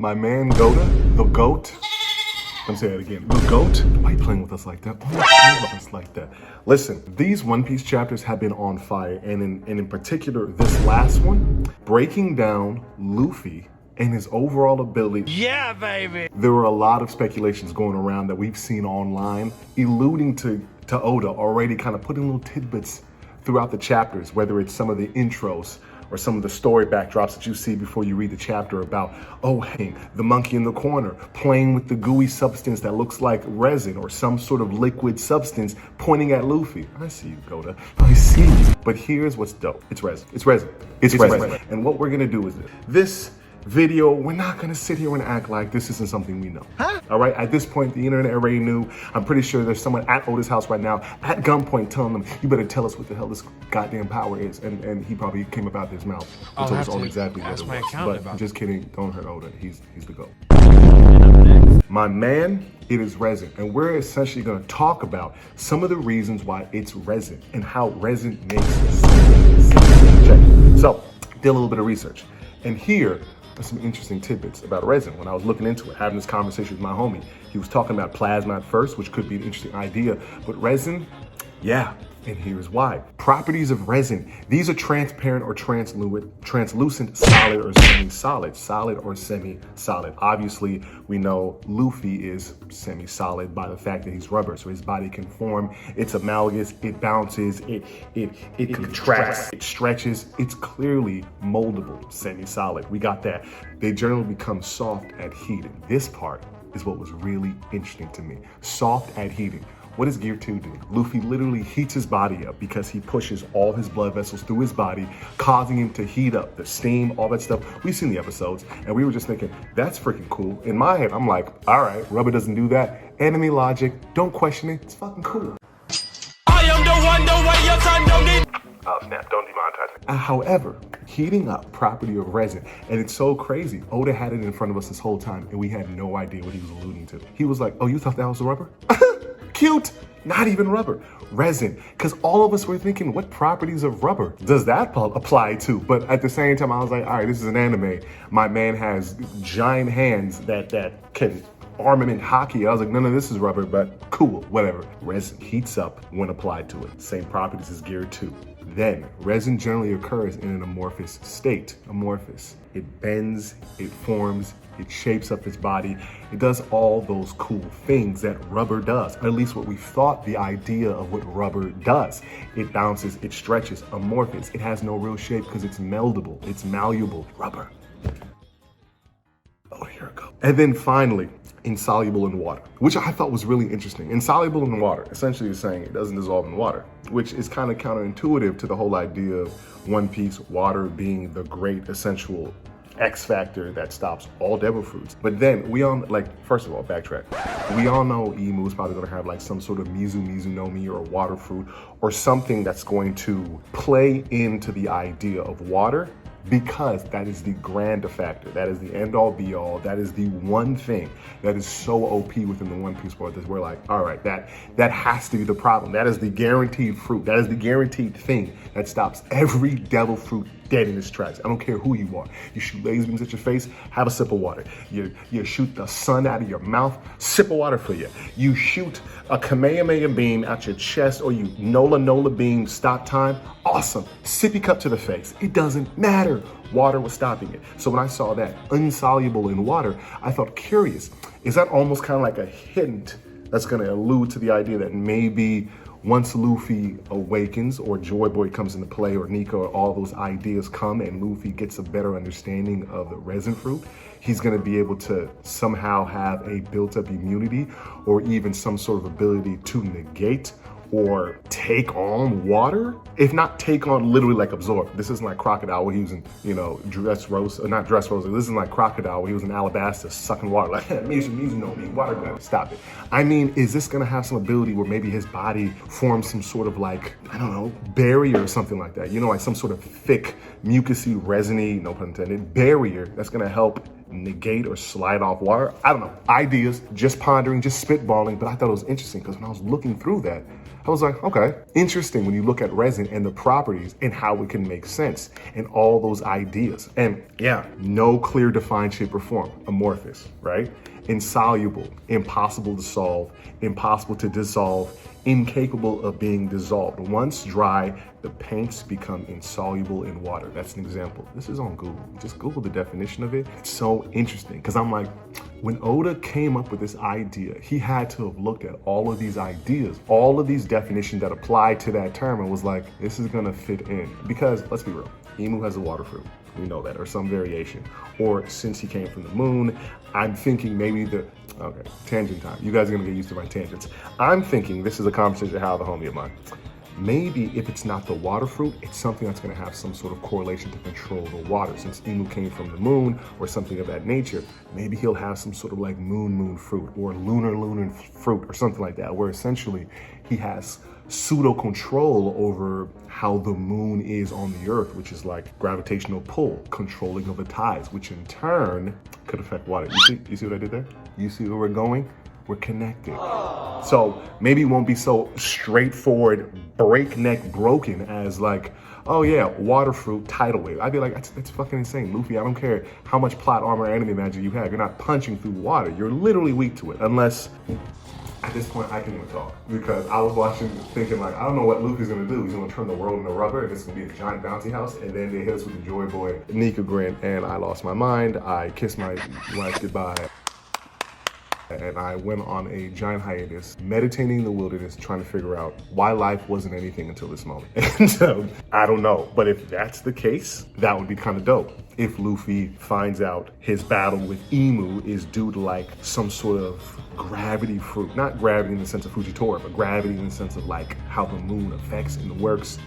My man Goda, the GOAT. I'm saying it again. The GOAT? Why are you playing with us like that? Why are you playing with us like that? Listen, these One Piece chapters have been on fire, and in particular, this last one, breaking down Luffy and his overall ability. Yeah, baby! There were a lot of speculations going around that we've seen online, alluding to Oda already kind of putting little tidbits throughout the chapters, whether it's some of the intros or some of the story backdrops that you see before you read the chapter about, oh, hey, the monkey in the corner playing with the gooey substance that looks like resin or some sort of liquid substance pointing at Luffy. I see you, Goda. I see you. But here's what's dope. It's resin. It's resin. It's resin. And what we're gonna do is this video, we're not gonna sit here and act like this isn't something we know. Huh? All right, at this point, the internet already knew. I'm pretty sure there's someone at Oda's house right now at gunpoint telling them, you better tell us what the hell this goddamn power is. And he probably came up out his mouth and told us all exactly what it was. But just kidding, don't hurt Oda, he's the GOAT. My man, it is resin. And we're essentially gonna talk about some of the reasons why it's resin and how resin makes sense. Check it. So, did a little bit of research. And here, some interesting tidbits about resin. When I was looking into it, having this conversation with my homie, he was talking about plasma at first, which could be an interesting idea, but resin, yeah, and here's why. Properties of resin. These are transparent or translucent, solid or semi-solid, solid or semi-solid. Obviously, we know Luffy is semi-solid by the fact that he's rubber, so his body can form. It's analogous, it bounces, it contracts, it stretches. It's clearly moldable, semi-solid. We got that. They generally become soft at heating. This part is what was really interesting to me. Soft at heating. What does Gear 2 do? Luffy literally heats his body up because he pushes all his blood vessels through his body, causing him to heat up, the steam, all that stuff. We've seen the episodes, and we were just thinking, that's freaking cool. In my head, I'm like, all right, rubber doesn't do that. Enemy logic, don't question it, it's fucking cool. I am the one, the way your son don't need. Oh snap, don't demonetize me. However, heating up property of resin, and it's so crazy. Oda had it in front of us this whole time, and we had no idea what he was alluding to. He was like, oh, you thought that was rubber? Cute, not even rubber, resin. Because all of us were thinking, what properties of rubber does that apply to? But at the same time, I was like, all right, this is an anime. My man has giant hands that can armament hockey. I was like, no, this is rubber, but cool, whatever. Resin heats up when applied to it. Same properties as Gear 2. Then, resin generally occurs in an amorphous state. Amorphous. It bends, it forms, it shapes up its body. It does all those cool things that rubber does, or at least what we thought the idea of what rubber does. It bounces, it stretches, amorphous. It has no real shape because it's meldable, it's malleable. Rubber. Oh, here it goes. And then finally, insoluble in water, which I thought was really interesting. Insoluble in water, essentially is saying it doesn't dissolve in water, which is kind of counterintuitive to the whole idea of One Piece, water being the great essential X factor that stops all devil fruits. But then we all, like, first of all, backtrack. We all know Emu is probably gonna have like some sort of Mizu no Mi or water fruit or something that's going to play into the idea of water, because that is the grand factor. That is the end all be all. That is the one thing that is so OP within the One Piece world that we're like, all right, that has to be the problem. That is the guaranteed fruit. That is the guaranteed thing that stops every devil fruit dead in its tracks. I don't care who you are. You shoot laser beams at your face, have a sip of water. You shoot the sun out of your mouth, sip of water for you. You shoot a Kamehameha beam out your chest, or you Nola beam, stop time, awesome. Sippy cup to the face. It doesn't matter. Water was stopping it. So when I saw that insoluble in water, I thought, curious, is that almost kind of like a hint that's gonna allude to the idea that maybe once Luffy awakens, or Joy Boy comes into play, or Nico, or all those ideas come, and Luffy gets a better understanding of the resin fruit, he's gonna be able to somehow have a built-up immunity, or even some sort of ability to negate or take on water, if not take on, literally like absorb. This isn't like Crocodile where he was in, not Dressrosa. This isn't like Crocodile where he was in Alabasta sucking water, like, Mizu no Mi, water gun, stop it. I mean, is this gonna have some ability where maybe his body forms some sort of like, I don't know, barrier or something like that? You know, like some sort of thick, mucousy, resiny, no pun intended, barrier that's gonna help negate or slide off water? I don't know. Ideas, just pondering, just spitballing, but I thought it was interesting because when I was looking through that, I was like, okay, interesting when you look at resin and the properties and how it can make sense and all those ideas. And yeah, no clear defined shape or form, amorphous, right? Insoluble, impossible to solve, impossible to dissolve, incapable of being dissolved. Once dry, the paints become insoluble in water. That's an example. This is on Google. Just Google the definition of it. It's so interesting because I'm like, when Oda came up with this idea, he had to have looked at all of these ideas, all of these definitions that apply to that term and was like, this is gonna fit in. Because let's be real, Emu has a water fruit. We know that, or some variation. Or since he came from the moon, I'm thinking maybe okay, tangent time. You guys are gonna get used to my tangents. I'm thinking this is a conversation I had with a homie of mine. Maybe if it's not the water fruit, it's something that's gonna have some sort of correlation to control the water. Since Emu came from the moon or something of that nature, maybe he'll have some sort of like moon fruit or lunar fruit or something like that, where essentially he has pseudo control over how the moon is on the earth, which is like gravitational pull, controlling of the tides, which in turn could affect water. You see what I did there? You see where we're going? We're connected. So maybe it won't be so straightforward, breakneck broken as like, oh yeah, water fruit, tidal wave. I'd be like, that's fucking insane. Luffy, I don't care how much plot armor anime magic you have. You're not punching through water. You're literally weak to it. Unless, at this point, I can even talk. Because I was watching, thinking like, I don't know what Luffy's gonna do. He's gonna turn the world into rubber and it's gonna be a giant bouncy house. And then they hit us with the Joy Boy Nika grin. And I lost my mind. I kissed my wife goodbye. And I went on a giant hiatus, meditating in the wilderness, trying to figure out why life wasn't anything until this moment. And I don't know, but if that's the case, that would be kind of dope. If Luffy finds out his battle with Emu is due to like some sort of gravity fruit, not gravity in the sense of Fujitora, but gravity in the sense of like how the moon affects and works,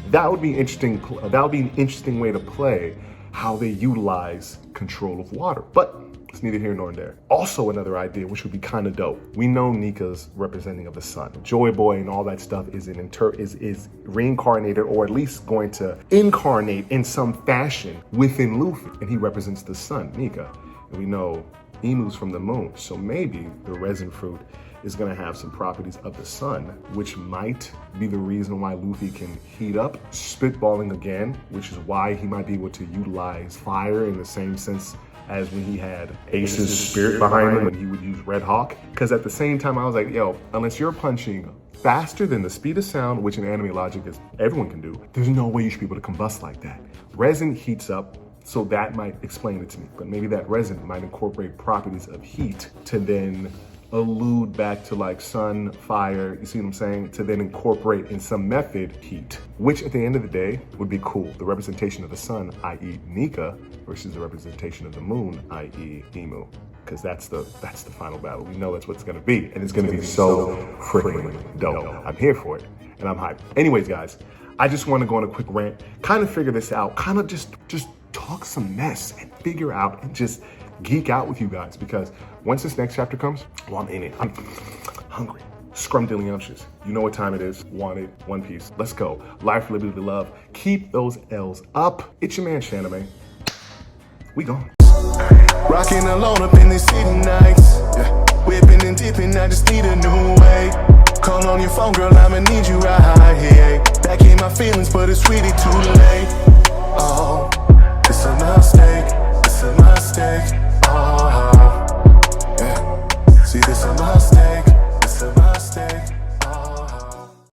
that would be interesting. That would be an interesting way to play how they utilize control of water. But it's neither here nor there. Also another idea, which would be kind of dope. We know Nika's representing of the sun. Joy Boy and all that stuff is reincarnated, or at least going to incarnate in some fashion within Luffy. And he represents the sun, Nika. And we know Emu's from the moon. So maybe the resin fruit is gonna have some properties of the sun, which might be the reason why Luffy can heat up, spitballing again, which is why he might be able to utilize fire in the same sense as when he had Ace's spirit behind him and he would use Red Hawk. Because at the same time, I was like, yo, unless you're punching faster than the speed of sound, which in anime logic is everyone can do, there's no way you should be able to combust like that. Resin heats up, so that might explain it to me. But maybe that resin might incorporate properties of heat to then allude back to like sun, fire, you see what I'm saying? To then incorporate in some method heat, which at the end of the day would be cool. The representation of the sun, i.e. Nika, versus the representation of the moon, i.e. Emu. Because that's the final battle. We know that's what it's gonna be. And it's gonna be so freaking dope. I'm here for it and I'm hyped. Anyways, guys, I just wanna go on a quick rant, kind of figure this out, kind of just talk some mess and figure out and just geek out with you guys, because once this next chapter comes, well, I'm in it. I'm hungry, scrumdiddlyumptious. You know what time it is. Want it, One Piece. Let's go. Life, liberty, love. Keep those L's up. It's your man, Shanime. We gone. Rocking alone up in the city nights. Yeah. Whipping and dipping, I just need a new way. Call on your phone, girl, I'ma need you right here. Back in my feelings, but it's really too late. Oh, it's a mistake. It's a mistake. Oh, yeah. See, this